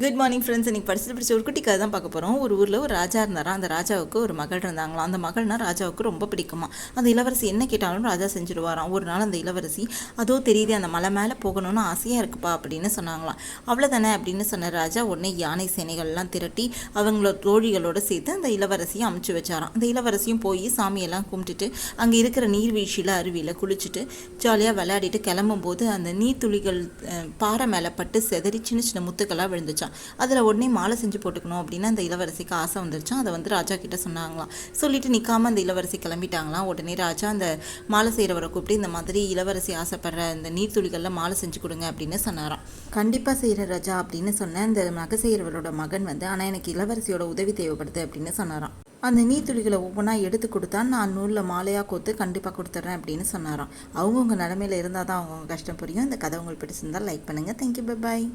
Good morning friends. இன்றைக்கி படிச்சு ஒரு குட்டி கதை தான் பார்க்க போகிறோம். ஒரு ஊரில் ஒரு ராஜா இருந்தாராம். அந்த ராஜாவுக்கு ஒரு மகள் இருந்தாங்களாம். அந்த மகள்னா ராஜாவுக்கு ரொம்ப பிடிக்குமா. அந்த இளவரசி என்ன கேட்டாலும் ராஜா செஞ்சுடுவாராம். ஒரு நாள் அந்த இளவரசி அதோ தெரியுது அந்த மலை மேலே போகணும்னு ஆசையாக இருக்குப்பா அப்படின்னு சொன்னாங்களாம். அவ்வளோதானே அப்படின்னு சொன்ன ராஜா உடனே யானை சேனைகள்லாம் திரட்டி அவங்களோட தோழிகளோடு சேர்த்து அந்த இளவரசியை அமுச்சு வச்சாராம். அந்த இளவரசியும் போய் சாமியெல்லாம் கும்பிட்டுட்டு அங்கே இருக்கிற நீர்வீழ்ச்சியில் அருவியில் குளிச்சுட்டு ஜாலியாக விளையாடிட்டு கிளம்பும்போது அந்த நீர்த்துளிகள் பாறை மேலே பட்டு செதறி சின்ன சின்ன முத்துக்களாக விழுந்துச்சான். அதில் உடனே மாலை செஞ்சு போட்டுக்கணும் அப்படின்னு அந்த இளவரசிக்கு ஆசை வந்துருச்சான். அதை வந்து ராஜா கிட்ட சொன்னாங்களாம். சொல்லிட்டு நிற்காம அந்த இளவரசி கிளம்பிட்டாங்களாம். உடனே ராஜா அந்த மாலை செய்கிறவரை கூப்பிட்டு இந்த மாதிரி இளவரசி ஆசைப்படுற இந்த நீர்த்துளிகளில் மாலை செஞ்சு கொடுங்க அப்படின்னு சொன்னாராம். கண்டிப்பாக செய்கிற ராஜா அப்படின்னு சொன்ன அந்த நகை செய்கிறவரோட மகன் வந்து ஆனால் எனக்கு இளவரசியோட உதவி தேவைப்படுது அப்படின்னு சொன்னாராம். அந்த நீர்த்துளிகளை ஒவ்வொன்றா எடுத்து கொடுத்தா நான் நூலில் மாலையாக கோத்து கண்டிப்பாக கொடுத்துட்றேன் அப்படின்னு சொன்னாராம். அவங்கவுங்க நிலமையில இருந்தால் தான் அவங்கவுங்க கஷ்டம் புரியும். இந்த கதை உங்களுக்கு பிடிச்சிருந்தால் லைக் பண்ணுங்கள். Thank you, bye bye.